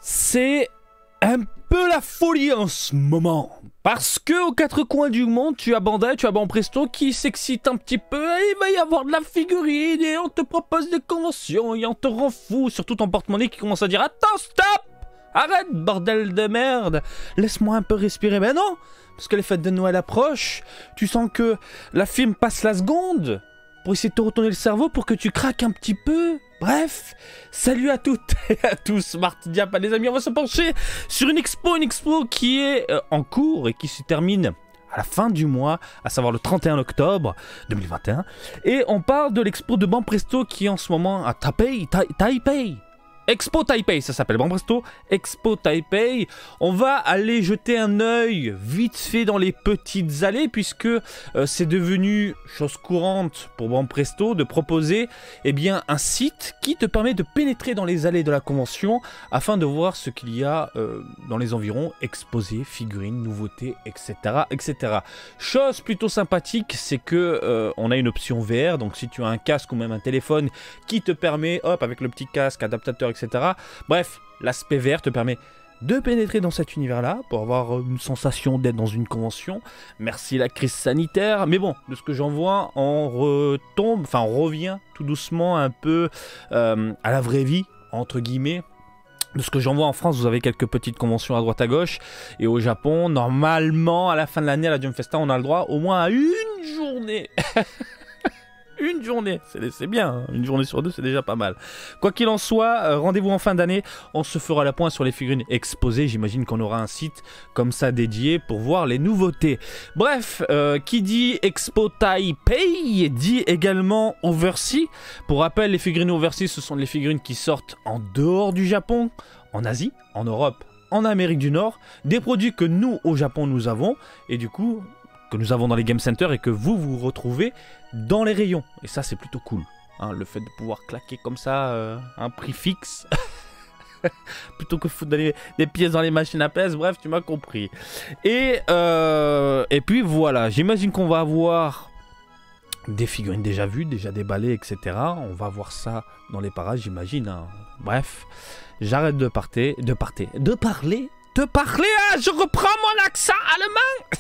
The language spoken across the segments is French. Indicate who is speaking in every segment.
Speaker 1: C'est un peu la folie en ce moment. Parce que aux quatre coins du monde, tu as Bandai, tu as Banpresto qui s'excite un petit peu. Et il va y avoir de la figurine et on te propose des conventions et on te rend fou. Surtout ton porte-monnaie qui commence à dire: attends, stop! Arrête, bordel de merde! Laisse-moi un peu respirer. Ben non! Parce que les fêtes de Noël approchent. Tu sens que la film passe la seconde pour essayer de te retourner le cerveau pour que tu craques un petit peu. Bref, salut à toutes et à tous, Marty Diap, les amis, on va se pencher sur une expo qui est en cours et qui se termine à la fin du mois, à savoir le 31 octobre 2021. Et on parle de l'expo de Banpresto qui est en ce moment à Taipei. Expo Taipei, ça s'appelle Banpresto, Expo Taipei. On va aller jeter un œil vite fait dans les petites allées puisque c'est devenu chose courante pour Banpresto de proposer un site qui te permet de pénétrer dans les allées de la convention afin de voir ce qu'il y a dans les environs, exposés, figurines, nouveautés, etc. etc. Chose plutôt sympathique, c'est que on a une option VR, donc si tu as un casque ou même un téléphone qui te permet, hop, avec le petit casque, adaptateur, etc. Bref, l'aspect VR te permet de pénétrer dans cet univers-là pour avoir une sensation d'être dans une convention. Merci la crise sanitaire. Mais bon, de ce que j'en vois, on revient tout doucement un peu à la vraie vie, entre guillemets. De ce que j'en vois en France, vous avez quelques petites conventions à droite à gauche. Et au Japon, normalement, à la fin de l'année, à la Jump Festa, on a le droit au moins à une journée. Une journée, c'est bien, hein. Une journée sur deux, c'est déjà pas mal. Quoi qu'il en soit, rendez-vous en fin d'année, on se fera la pointe sur les figurines exposées. J'imagine qu'on aura un site comme ça dédié pour voir les nouveautés. Bref, qui dit Expo Taipei dit également Overseas. Pour rappel, les figurines Overseas, ce sont les figurines qui sortent en dehors du Japon, en Asie, en Europe, en Amérique du Nord. Des produits que nous, au Japon, nous avons, et du coup, que nous avons dans les game centers et que vous retrouvez dans les rayons. Et ça, c'est plutôt cool. Hein, le fait de pouvoir claquer comme ça un prix fixe plutôt que foutre des pièces dans les machines à pièces. Bref, tu m'as compris. Et puis voilà, j'imagine qu'on va avoir des figurines déjà vues, déjà déballées, etc. On va voir ça dans les parages, j'imagine. Hein. Bref, j'arrête de parler. Ah, je reprends mon accent allemand.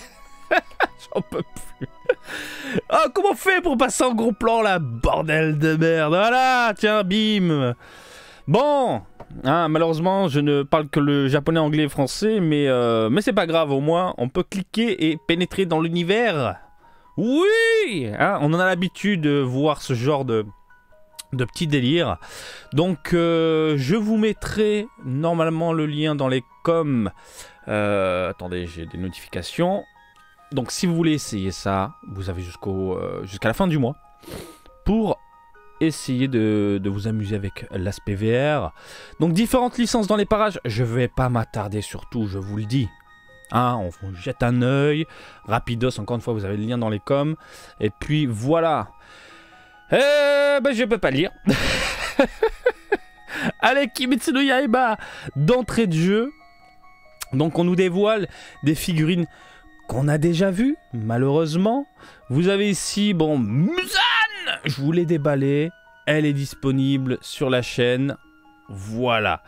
Speaker 1: J'en peux plus. Oh, comment on fait pour passer en gros plan là? Bordel de merde. Voilà, tiens, bim. Bon, hein, malheureusement, je ne parle que le japonais, anglais et français, mais c'est pas grave, au moins, on peut cliquer et pénétrer dans l'univers. Oui, hein, on en a l'habitude de voir ce genre de petits délires. Donc, je vous mettrai normalement le lien dans les coms. Attendez, j'ai des notifications. Donc si vous voulez essayer ça, vous avez jusqu'à la fin du mois pour essayer de vous amuser avec l'aspect VR. Donc différentes licences dans les parages, je vais pas m'attarder sur tout, je vous le dis. Hein, on jette un œil, rapidos, encore une fois vous avez le lien dans les coms. Et puis voilà. Je peux pas lire. Allez, Kimetsu no Yaiba d'entrée de jeu. Donc on nous dévoile des figurines qu'on a déjà vu, malheureusement. Vous avez ici, bon, Muzan! Je vous l'ai déballé. Elle est disponible sur la chaîne. Voilà.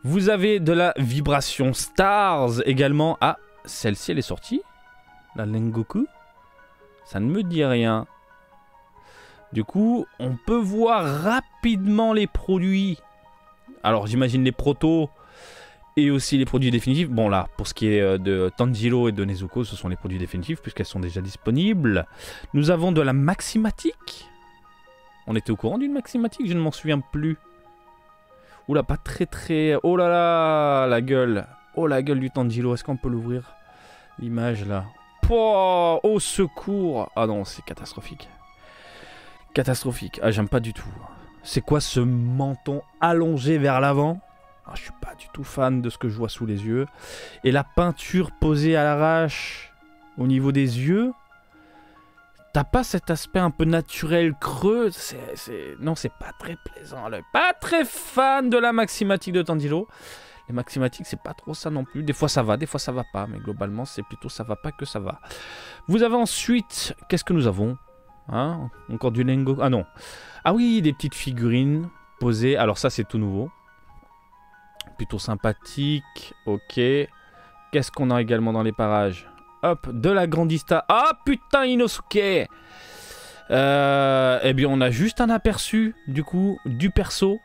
Speaker 1: Vous avez de la Vibration Stars également. Ah, celle-ci, elle est sortie. La Lengoku. Ça ne me dit rien. Du coup, on peut voir rapidement les produits. Alors, j'imagine les protos. Et aussi les produits définitifs. Bon là, pour ce qui est de Tanjiro et de Nezuko, ce sont les produits définitifs puisqu'elles sont déjà disponibles. Nous avons de la Maximatic. On était au courant d'une Maximatic, je ne m'en souviens plus. Oula, pas très... Oh là là, la gueule. Oh la gueule du Tanjiro, est-ce qu'on peut l'ouvrir? L'image là. Oh, au secours. Ah non, c'est catastrophique. Catastrophique. Ah, j'aime pas du tout. C'est quoi ce menton allongé vers l'avant? Ah, je suis pas du tout fan de ce que je vois sous les yeux. Et la peinture posée à l'arrache au niveau des yeux, t'as pas cet aspect un peu naturel creux. Non, c'est pas très plaisant à l'œil. Pas très fan de la Maximatic de Tanjiro. Les Maximatiques, c'est pas trop ça non plus. Des fois ça va pas. Mais globalement, c'est plutôt ça va pas que ça va. Vous avez ensuite... Qu'est-ce que nous avons? Hein, encore du Lengo... Ah non. Ah oui, des petites figurines posées. Alors ça, c'est tout nouveau. plutôt sympathique. Ok. Qu'est-ce qu'on a également dans les parages? Hop, de la Grandista. Ah putain, Inosuke. Eh bien, on a juste un aperçu, du coup, du perso.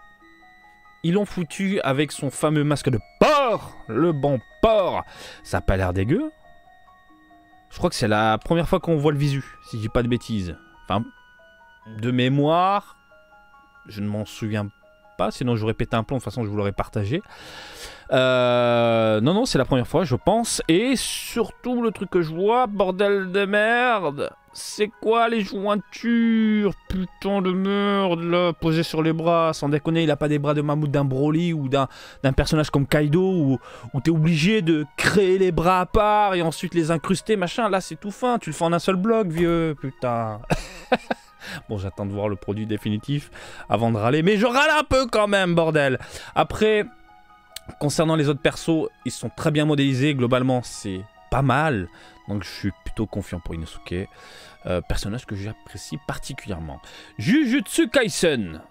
Speaker 1: Ils l'ont foutu avec son fameux masque de porc. Le bon porc. Ça a pas l'air dégueu. Je crois que c'est la première fois qu'on voit le visu, si je dis pas de bêtises. Enfin, de mémoire, je ne m'en souviens pas, sinon j'aurais pété un plomb, de toute façon je vous l'aurais partagé. Non, c'est la première fois, je pense. Et surtout, le truc que je vois, bordel de merde, c'est quoi les jointures? Putain de merde, là, posé sur les bras. Sans déconner, il a pas des bras de mammouth d'un Broly ou d'un personnage comme Kaido où t'es obligé de créer les bras à part et ensuite les incruster, machin. Là, c'est tout fin, tu le fais en un seul bloc, vieux, putain. Bon, j'attends de voir le produit définitif avant de râler, mais je râle un peu quand même, bordel. Après, concernant les autres persos, ils sont très bien modélisés. Globalement, c'est pas mal. Donc, je suis plutôt confiant pour Inosuke. Personnage que j'apprécie particulièrement. Jujutsu Kaisen.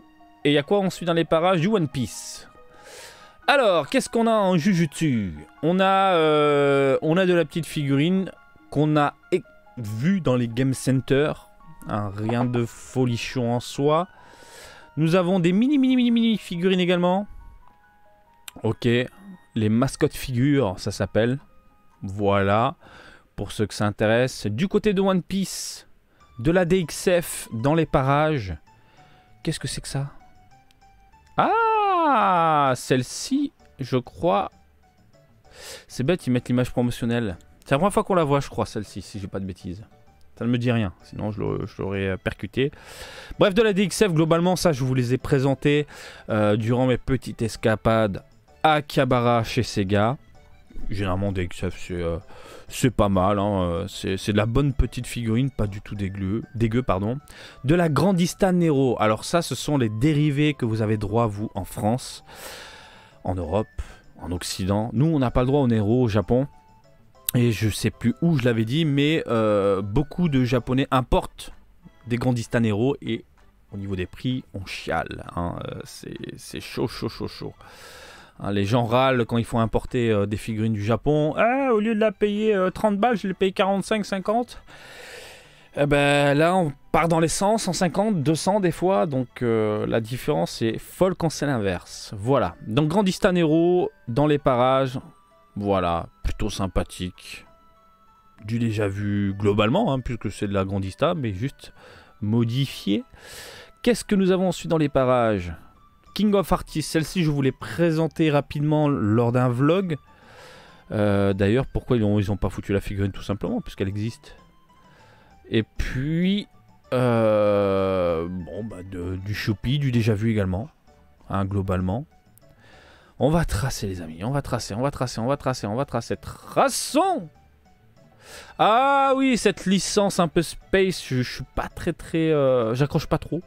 Speaker 1: Et il y a quoi ensuite dans les parages? Du One Piece. Alors, qu'est-ce qu'on a en Jujutsu? On a de la petite figurine qu'on a vue dans les Game Center. Hein, rien de folichon en soi. Nous avons des mini figurines également. Ok, les mascottes figures, ça s'appelle. Voilà, pour ceux que ça intéresse. Du côté de One Piece, de la DXF dans les parages. Qu'est-ce que c'est que ça? Ah, celle-ci, je crois. C'est bête, ils mettent l'image promotionnelle. C'est la première fois qu'on la voit, je crois, celle-ci, si j'ai pas de bêtises. Ça ne me dit rien, sinon je l'aurais percuté. Bref, de la DXF, globalement, ça, je vous les ai présentés durant mes petites escapades à Akihabara chez Sega. Généralement, DXF, c'est pas mal. Hein. C'est de la bonne petite figurine, pas du tout dégueu. De la Grandista Nero. Alors ça, ce sont les dérivés que vous avez droit, vous, en France, en Europe, en Occident. Nous, on n'a pas le droit au Nero au Japon. Et je sais plus où je l'avais dit, mais beaucoup de Japonais importent des Grandista Nero et au niveau des prix, on chiale. Hein. C'est chaud. Hein, les gens râlent quand il faut importer des figurines du Japon. Ah, au lieu de la payer 30 balles, je les paye 45, 50. Eh ben, là, on part dans les 100, 150, 200 des fois. Donc la différence est folle quand c'est l'inverse. Voilà. Donc Grandista Nero dans les parages. Voilà, plutôt sympathique. Du déjà vu globalement, hein, puisque c'est de la Grandista, mais juste modifié. Qu'est-ce que nous avons ensuite dans les parages? King of Artists, celle-ci je vous l'ai présentée rapidement lors d'un vlog. D'ailleurs, pourquoi ils ont pas foutu la figurine tout simplement, puisqu'elle existe. Et puis, du Shopee, du déjà vu également, hein, globalement. On va tracer les amis, on va tracer. Traçons! Ah oui, cette licence un peu space, je suis pas très... j'accroche pas trop.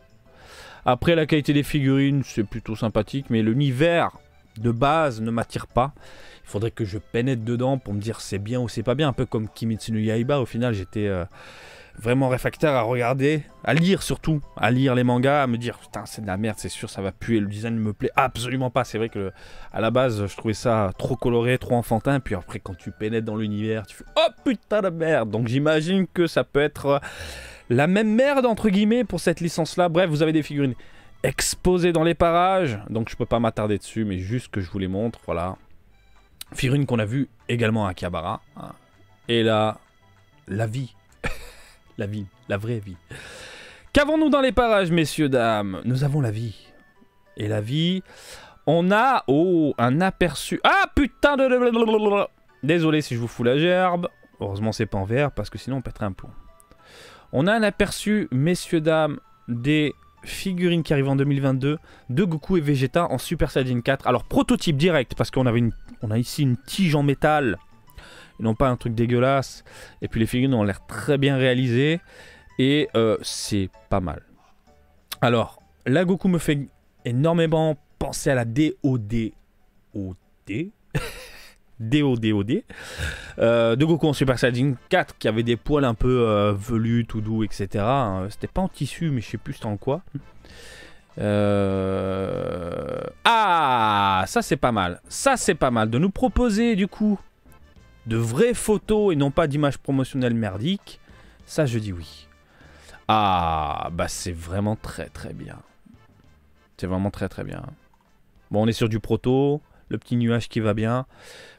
Speaker 1: Après, la qualité des figurines, c'est plutôt sympathique, mais l'univers de base ne m'attire pas. Il faudrait que je pénètre dedans pour me dire c'est bien ou c'est pas bien. Un peu comme Kimetsu no Yaiba, au final, j'étais vraiment réfractaire à regarder, à lire surtout, à lire les mangas, à me dire putain c'est de la merde, c'est sûr ça va puer, le design ne me plaît absolument pas. C'est vrai que à la base je trouvais ça trop coloré, trop enfantin, puis après quand tu pénètres dans l'univers tu fais oh putain de merde. Donc j'imagine que ça peut être la même merde entre guillemets pour cette licence là. Bref, vous avez des figurines exposées dans les parages, donc je peux pas m'attarder dessus, mais juste que je vous les montre. Voilà, figurines qu'on a vues également à Akihabara, hein. Et là, la vie. La vraie vie. Qu'avons-nous dans les parages, messieurs, dames? Nous avons la vie. Et la vie, on a... Oh, un aperçu. Ah, putain de... Désolé si je vous fous la gerbe. Heureusement, c'est pas en vert, parce que sinon, on pèterait un plomb. On a un aperçu, messieurs, dames, des figurines qui arrivent en 2022 de Goku et Vegeta en Super Saiyan 4. Alors, prototype direct, parce qu'on a ici une tige en métal. Ils n'ont pas un truc dégueulasse. Et puis les figurines ont l'air très bien réalisées. Et c'est pas mal. Alors, la Goku me fait énormément penser à la DOD. DOD. De Goku en Super Saiyan 4 qui avait des poils un peu velus, tout doux, etc. C'était pas en tissu, mais je sais plus c'était en quoi. Ah, ça c'est pas mal. Ça c'est pas mal. De nous proposer du coup de vraies photos et non pas d'images promotionnelles merdiques. Ça je dis oui. Ah, bah c'est vraiment très très bien. C'est vraiment très très bien. Bon, on est sur du proto. Le petit nuage qui va bien.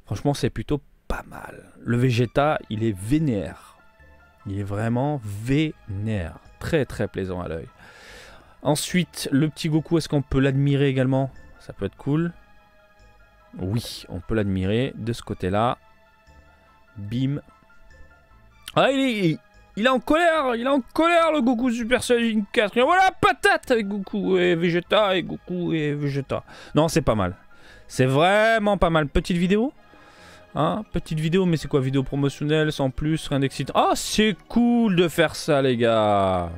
Speaker 1: Franchement, c'est plutôt pas mal. Le Vegeta, il est vénère. Il est vraiment vénère. Très très plaisant à l'œil. Ensuite, le petit Goku, est-ce qu'on peut l'admirer également? Ça peut être cool. Oui, on peut l'admirer de ce côté-là. Bim. Ah, il est en colère. Il est en colère, le Goku Super Saiyan 4. Et voilà, patate avec Goku et Vegeta et Goku et Vegeta. Non, c'est pas mal. C'est vraiment pas mal. Petite vidéo. Hein, petite vidéo, mais c'est quoi? Vidéo promotionnelle, sans plus, rien d'excitant. Ah, c'est cool de faire ça, les gars.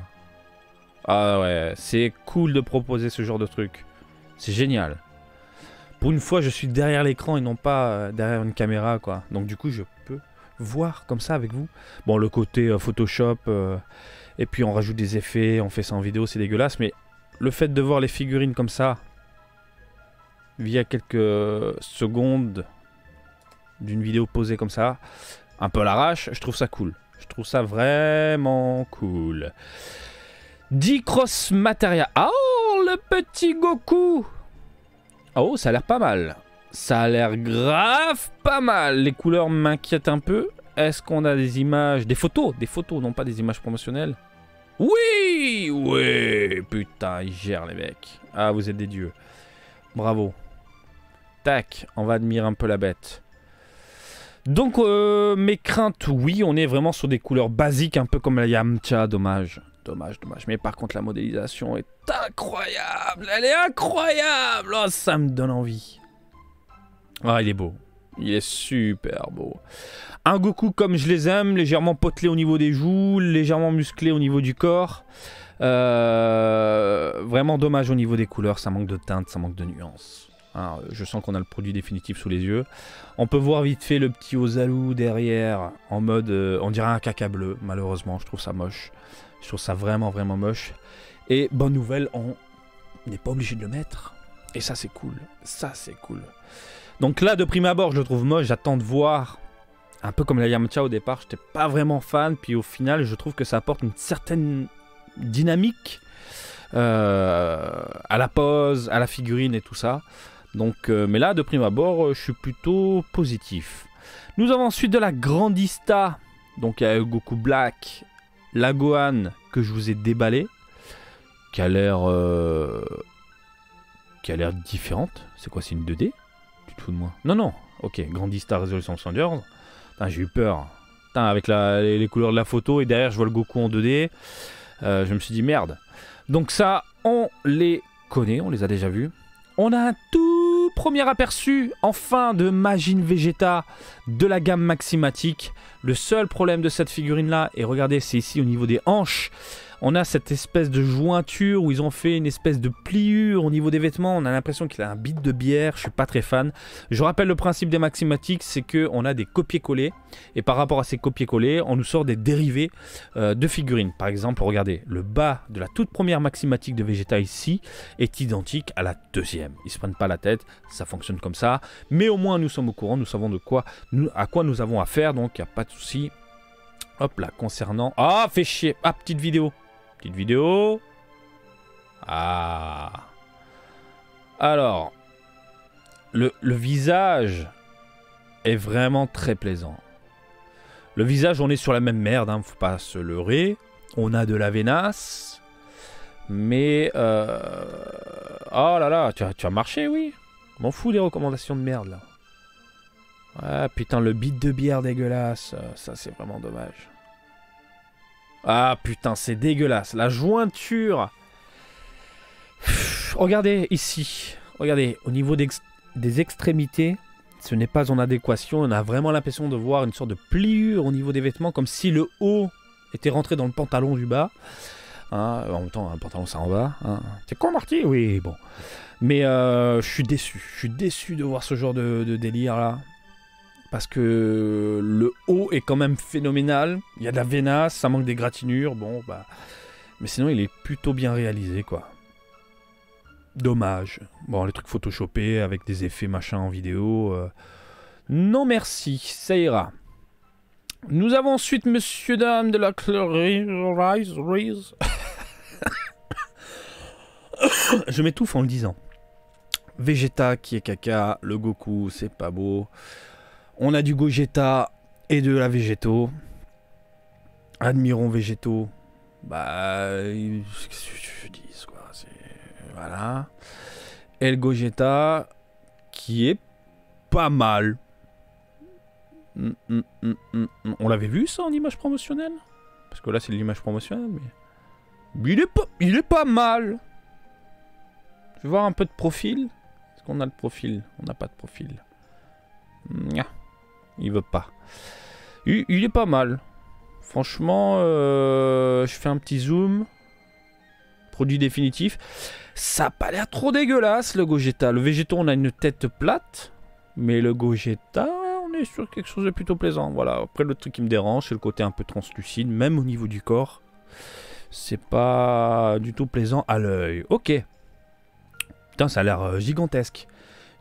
Speaker 1: Ah ouais, c'est cool de proposer ce genre de truc. C'est génial. Pour une fois, je suis derrière l'écran et non pas derrière une caméra, quoi. Donc du coup, je peux voir comme ça avec vous. Bon, le côté Photoshop, et puis on rajoute des effets, on fait ça en vidéo, c'est dégueulasse. Mais le fait de voir les figurines comme ça, via quelques secondes d'une vidéo posée comme ça, un peu à l'arrache, je trouve ça cool. Je trouve ça vraiment cool. Dicross Materia. Oh, le petit Goku. Oh, ça a l'air pas mal. Ça a l'air grave pas mal. Les couleurs m'inquiètent un peu. Est-ce qu'on a des images, des photos, non pas des images promotionnelles? Oui, oui. Putain, ils gèrent les mecs. Ah, vous êtes des dieux. Bravo. Tac, on va admirer un peu la bête. Donc, mes craintes, oui, on est vraiment sur des couleurs basiques, un peu comme la Yamcha, dommage. Dommage, dommage. Mais par contre, la modélisation est incroyable. Elle est incroyable. Oh, ça me donne envie. Ah, il est beau. Il est super beau. Un Goku comme je les aime, légèrement potelé au niveau des joues, légèrement musclé au niveau du corps. Vraiment dommage au niveau des couleurs, ça manque de teinte, ça manque de nuances. Alors, je sens qu'on a le produit définitif sous les yeux. On peut voir vite fait le petit Ozalu derrière, en mode, on dirait un caca bleu, malheureusement, je trouve ça moche. Je trouve ça vraiment, vraiment moche. Et bonne nouvelle, on n'est pas obligé de le mettre. Et ça, c'est cool. Ça, c'est cool. Donc là, de prime abord, je le trouve moche. J'attends de voir. Un peu comme la Yamcha au départ, j'étais pas vraiment fan. Puis au final, je trouve que ça apporte une certaine dynamique à la pose, à la figurine et tout ça. Donc, mais là, de prime abord, je suis plutôt positif. Nous avons ensuite de la Grandista. Donc, il y a Goku Black, la Gohan que je vous ai déballé, qui a l'air différente. C'est quoi, c'est une 2D? Tu te fous de moi? Non, non. Ok, Grandista résolution 114. J'ai eu peur. Putain, avec les couleurs de la photo et derrière je vois le Goku en 2D. Je me suis dit merde. Donc ça, on les connaît, on les a déjà vus. On a un tout premier aperçu, enfin, de Majin Vegeta de la gamme Maximatic. Le seul problème de cette figurine-là, et regardez, c'est ici au niveau des hanches. On a cette espèce de jointure où ils ont fait une espèce de pliure au niveau des vêtements. On a l'impression qu'il a un bit de bière. Je suis pas très fan. Je rappelle le principe des Maximatics, c'est qu'on a des copier-coller. Et par rapport à ces copier-coller, on nous sort des dérivés de figurines. Par exemple, regardez, le bas de la toute première Maximatic de Vegeta ici est identique à la deuxième. Ils se prennent pas la tête, ça fonctionne comme ça. Mais au moins, nous sommes au courant, nous savons à quoi nous avons affaire. Donc, il n'y a pas de souci. Hop là, concernant... Ah, fait chier. Ah, petite vidéo. Petite vidéo. Ah. Alors. Le visage est vraiment très plaisant. Le visage, on est sur la même merde, hein, faut pas se leurrer. On a de la vénasse. Mais... Oh là là, tu as marché, oui. M'en fous des recommandations de merde, là. Ah, putain, le bit de bière dégueulasse. Ça, c'est vraiment dommage. Ah putain, c'est dégueulasse. La jointure. Regardez ici. Regardez, au niveau des extrémités, ce n'est pas en adéquation. On a vraiment l'impression de voir une sorte de pliure au niveau des vêtements, comme si le haut était rentré dans le pantalon du bas. Hein, en même temps, un pantalon, ça en bas. Hein. C'est con, Marty? Oui, bon. Mais je suis déçu. Je suis déçu de voir ce genre de délire là. Parce que le haut est quand même phénoménal. Il y a de la vénasse, ça manque des gratinures. Bon, bah. Mais sinon, il est plutôt bien réalisé, quoi. Dommage. Bon, les trucs photoshopés avec des effets machin en vidéo. Non merci, ça ira. Nous avons ensuite Monsieur Dame de la Rise. Je m'étouffe en le disant. Vegeta qui est caca, le Goku c'est pas beau. On a du Gogeta et de la Végéto. Admirons Végéto. Bah, je dis quoi, c'est voilà. Et le Gogeta qui est pas mal. On l'avait vu ça en image promotionnelle? Parce que là c'est l'image promotionnelle, mais il est pas mal. Je vais voir un peu de profil. Est-ce qu'on a le profil? On n'a pas de profil. Il veut pas. Il est pas mal. Franchement, je fais un petit zoom. Produit définitif. Ça n'a pas l'air trop dégueulasse le Gogeta. Le Végéto, on a une tête plate. Mais le Gogeta, on est sur quelque chose de plutôt plaisant. Voilà. Après, le truc qui me dérange, c'est le côté un peu translucide. Même au niveau du corps. C'est pas du tout plaisant à l'œil. Ok. Putain, ça a l'air gigantesque.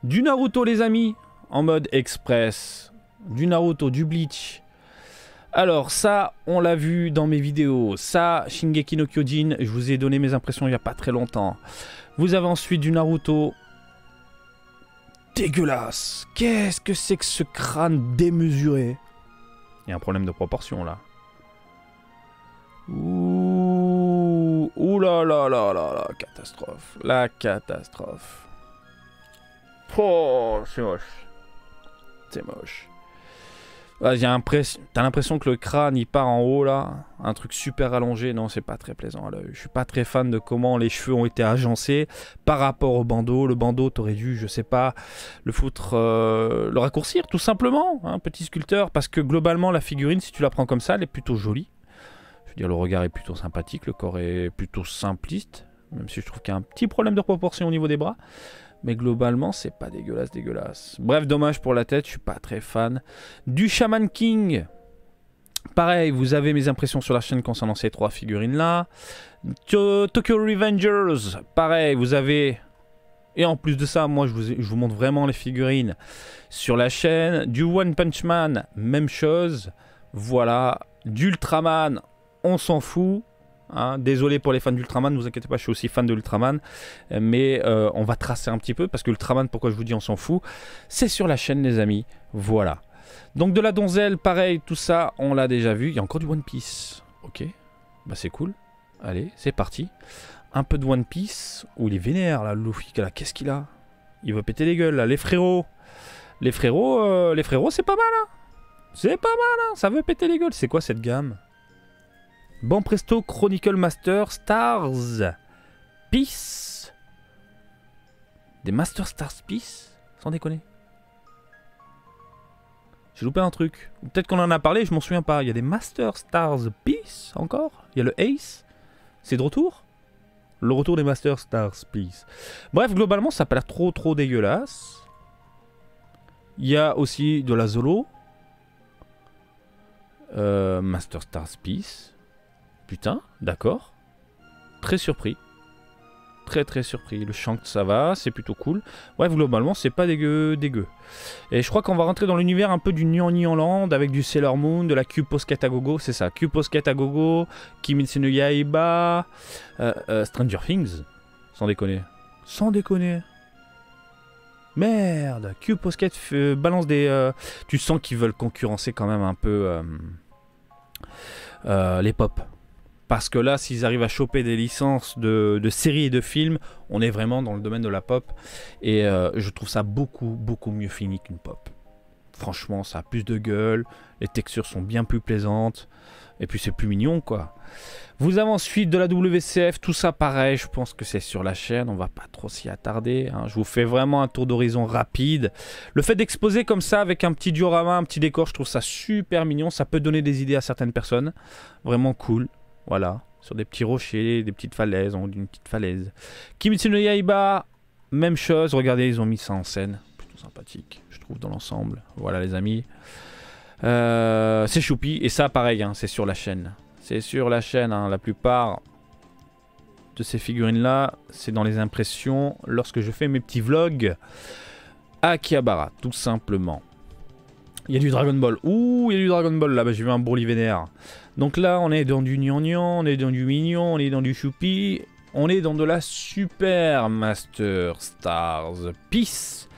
Speaker 1: Du Naruto, les amis. En mode express. Du Naruto, du Bleach. Alors ça, on l'a vu dans mes vidéos. Ça, Shingeki no Kyojin, je vous ai donné mes impressions il n'y a pas très longtemps. Vous avez ensuite du Naruto. Dégueulasse. Qu'est-ce que c'est que ce crâne démesuré? Il y a un problème de proportion là. Ouh, ouh là là là là là, catastrophe. La catastrophe. Oh, c'est moche. C'est moche. T'as l'impression que le crâne il part en haut là, un truc super allongé, non c'est pas très plaisant à l'œil. Je suis pas très fan de comment les cheveux ont été agencés par rapport au bandeau. Le bandeau t'aurais dû, je sais pas, le foutre, le raccourcir tout simplement, hein, petit sculpteur, parce que globalement la figurine si tu la prends comme ça elle est plutôt jolie. Je veux dire le regard est plutôt sympathique, le corps est plutôt simpliste, même si je trouve qu'il y a un petit problème de proportion au niveau des bras. Mais globalement, c'est pas dégueulasse. Bref, dommage pour la tête, je suis pas très fan. Du Shaman King. Pareil, vous avez mes impressions sur la chaîne concernant ces trois figurines-là. Tokyo Revengers. Pareil, vous avez... Et en plus de ça, moi, je vous montre vraiment les figurines sur la chaîne. Du One Punch Man, même chose. Voilà. D'Ultraman, on s'en fout. Hein, désolé pour les fans d'Ultraman, ne vous inquiétez pas, je suis aussi fan de Ultraman, mais on va tracer un petit peu parce que Ultraman, pourquoi je vous dis on s'en fout, c'est sur la chaîne les amis, voilà. Donc de la donzelle, pareil, tout ça, on l'a déjà vu, il y a encore du One Piece, ok, bah c'est cool, allez, c'est parti, un peu de One Piece, où il est vénère là, Luffy, là, qu'est-ce qu'il a? Il veut péter les gueules là, les frérots, c'est pas mal, hein. C'est pas mal, hein. Ça veut péter les gueules, c'est quoi cette gamme? Bon presto, Chronicle Master Stars Peace. Des Master Stars Peace? Sans déconner. J'ai loupé un truc. Peut-être qu'on en a parlé, je m'en souviens pas. Il y a des Master Stars Peace encore. Il y a le Ace. C'est de retour? Le retour des Master Stars Peace. Bref, globalement, ça n'a pas l'air trop dégueulasse. Il y a aussi de la Zolo. Master Stars Peace. Putain, d'accord. Très surpris. Très surpris. Le Shanks, ça va, c'est plutôt cool. Bref, globalement, c'est pas dégueu. Et je crois qu'on va rentrer dans l'univers un peu du Nyan Land avec du Sailor Moon, de la Q-Posket à gogo, c'est ça. Q-Posket à gogo, Kimetsu no Yaiba, Stranger Things. Sans déconner. Sans déconner. Merde, Q-Posket balance des... tu sens qu'ils veulent concurrencer quand même un peu les pop. Parce que là, s'ils arrivent à choper des licences de séries et de films, on est vraiment dans le domaine de la pop. Et je trouve ça beaucoup mieux fini qu'une pop. Franchement, ça a plus de gueule. Les textures sont bien plus plaisantes. Et puis c'est plus mignon, quoi. Vous avez ensuite de la WCF, tout ça pareil. Je pense que c'est sur la chaîne. On va pas trop s'y attarder, hein. Je vous fais vraiment un tour d'horizon rapide. Le fait d'exposer comme ça avec un petit diorama, un petit décor, je trouve ça super mignon. Ça peut donner des idées à certaines personnes. Vraiment cool. Voilà, sur des petits rochers, des petites falaises, on dit une petite falaise. Kimetsu no Yaiba, même chose, regardez, ils ont mis ça en scène. Plutôt sympathique, je trouve, dans l'ensemble. Voilà, les amis. C'est choupi, et ça, pareil, hein, c'est sur la chaîne. C'est sur la chaîne, hein, la plupart de ces figurines-là, c'est dans les impressions lorsque je fais mes petits vlogs à Akihabara, tout simplement. Il y a du Dragon Ball. Ouh, il y a du Dragon Ball là-bas, j'ai vu un Broly vénère. Donc là, on est dans du gnangnan, on est dans du mignon, on est dans du choupi. On est dans de la Super Master Stars Peace.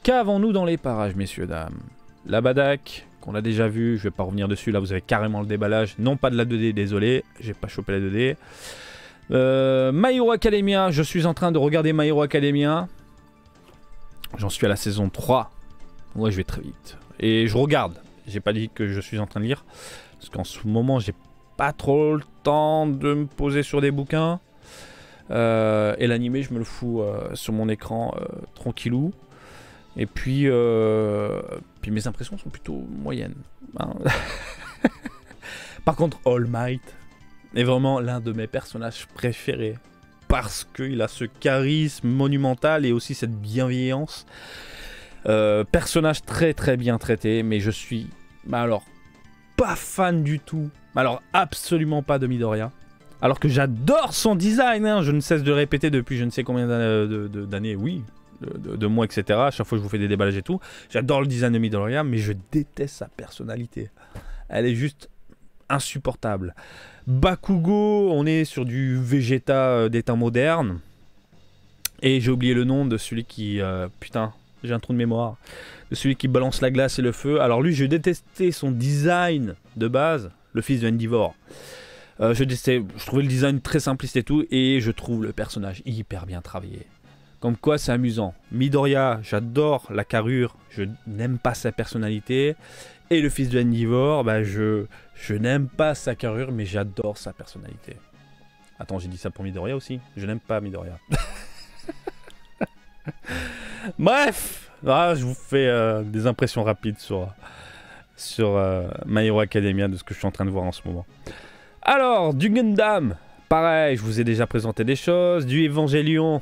Speaker 1: Qu'avons-nous dans les parages, messieurs, dames? La Badak, qu'on a déjà vu, je vais pas revenir dessus, là vous avez carrément le déballage. Non, pas de la 2D, désolé, j'ai pas chopé la 2D. My Hero Academia, je suis en train de regarder My Hero Academia. J'en suis à la saison 3. Ouais, je vais très vite. Et je regarde, j'ai pas dit que je suis en train de lire. Parce qu'en ce moment, j'ai pas trop le temps de me poser sur des bouquins. Et l'animé, je me le fous sur mon écran tranquillou. Et puis mes impressions sont plutôt moyennes. Hein. Par contre, All Might est vraiment l'un de mes personnages préférés. Parce qu'il a ce charisme monumental et aussi cette bienveillance. Personnage très très bien traité. Mais je suis alors pas fan du tout. Alors absolument pas de Midoriya. Alors que j'adore son design, hein, je ne cesse de le répéter depuis je ne sais combien d'années, oui, de mois, etc. À chaque fois que je vous fais des déballages et tout. J'adore le design de Midoriya, mais je déteste sa personnalité. Elle est juste insupportable. Bakugo, on est sur du Vegeta des temps modernes. Et j'ai oublié le nom de celui qui... putain, j'ai un trou de mémoire. De celui qui balance la glace et le feu. Alors lui, je détestais son design de base, le fils de Endeavor. Je trouvais le design très simpliste et tout, et je trouve le personnage hyper bien travaillé. Comme quoi c'est amusant. Midoriya, j'adore la carrure, je n'aime pas sa personnalité. Et le fils de Endeavor, bah je n'aime pas sa carrure, mais j'adore sa personnalité. Attends, j'ai dit ça pour Midoriya aussi. Je n'aime pas Midoriya. Bref, là, je vous fais des impressions rapides sur My Hero Academia, de ce que je suis en train de voir en ce moment. Alors, du Gundam, pareil, je vous ai déjà présenté des choses. Du Evangelion,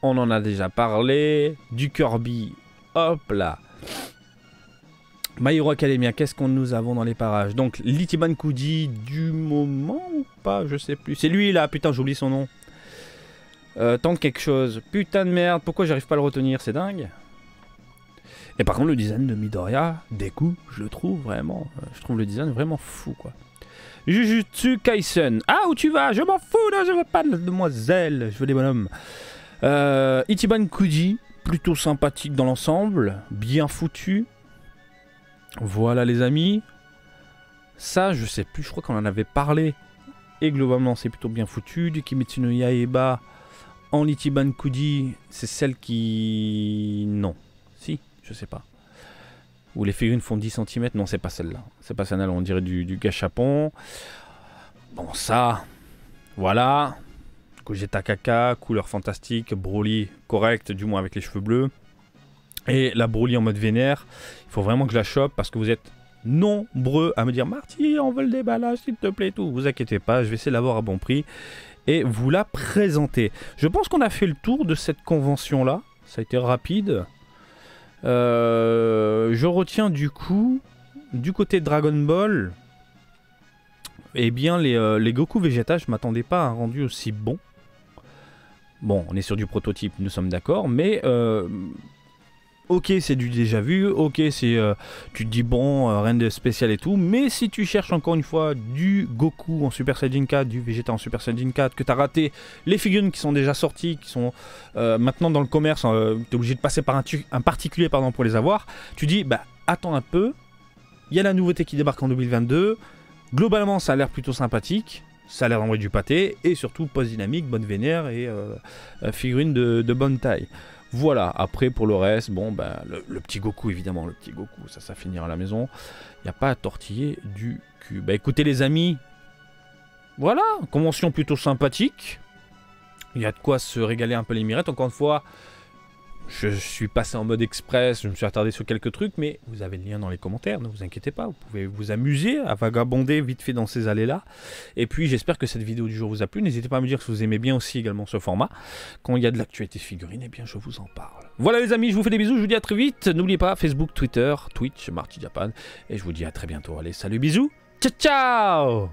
Speaker 1: on en a déjà parlé. Du Kirby, hop là. My Hero Academia, qu'est-ce qu'on nous avons dans les parages? Donc, l'Ichiban Kuji du moment ou pas? Je sais plus. C'est lui là, putain, j'oublie son nom. Tente quelque chose. Putain de merde, pourquoi j'arrive pas à le retenir? C'est dingue. Et par contre, le design de Midoriya, Deku, je le trouve vraiment. Je trouve le design vraiment fou, quoi. Jujutsu Kaisen. Ah, où tu vas? Je m'en fous, là, je veux pas de demoiselle, je veux des bonhommes. Ichiban Kuji, plutôt sympathique dans l'ensemble, bien foutu. Voilà les amis. Ça, je sais plus, je crois qu'on en avait parlé. Et globalement, c'est plutôt bien foutu. Du Kimetsu no Yaiba en Ichiban Kuji, c'est celle qui... Non. Si, je sais pas. Où les figurines font 10 cm. Non, c'est pas celle-là. C'est pas celle-là, on dirait du gachapon. Bon, ça, voilà. Gogeta Kaka, couleur fantastique. Broly, correct, du moins avec les cheveux bleus. Et la Broly en mode vénère. Il faut vraiment que je la chope parce que vous êtes nombreux à me dire Marty, on veut le déballage, s'il te plaît, tout. Vous inquiétez pas, je vais essayer de l'avoir à bon prix et vous la présenter. Je pense qu'on a fait le tour de cette convention-là. Ça a été rapide. Je retiens du coup, du côté de Dragon Ball, eh bien les Goku Vegeta, je m'attendais pas à un rendu aussi bon. Bon, on est sur du prototype, nous sommes d'accord, mais ok, c'est du déjà vu, ok, c'est tu te dis bon, rien de spécial et tout, mais si tu cherches encore une fois du Goku en Super Saiyan 4, du Vegeta en Super Saiyan 4, que tu as raté les figurines qui sont déjà sorties, qui sont maintenant dans le commerce, tu es obligé de passer par un particulier pardon, pour les avoir, tu dis bah attends un peu, il y a la nouveauté qui débarque en 2022, globalement ça a l'air plutôt sympathique, ça a l'air d'envoyer du pâté, et surtout post-dynamique, bonne vénère et figurine de bonne taille. Voilà, après pour le reste, bon bah le petit Goku évidemment, le petit Goku, ça finira à la maison. Il n'y a pas à tortiller du cul. Bah écoutez les amis, voilà, convention plutôt sympathique. Il y a de quoi se régaler un peu les mirettes, encore une fois. Je suis passé en mode express, je me suis attardé sur quelques trucs, mais vous avez le lien dans les commentaires, ne vous inquiétez pas, vous pouvez vous amuser à vagabonder vite fait dans ces allées-là. Et puis j'espère que cette vidéo du jour vous a plu, n'hésitez pas à me dire si vous aimez bien aussi également ce format. Quand il y a de l'actualité figurine, eh bien je vous en parle. Voilà les amis, je vous fais des bisous, je vous dis à très vite. N'oubliez pas, Facebook, Twitter, Twitch, Marty Japan, et je vous dis à très bientôt. Allez, salut, bisous, ciao ciao.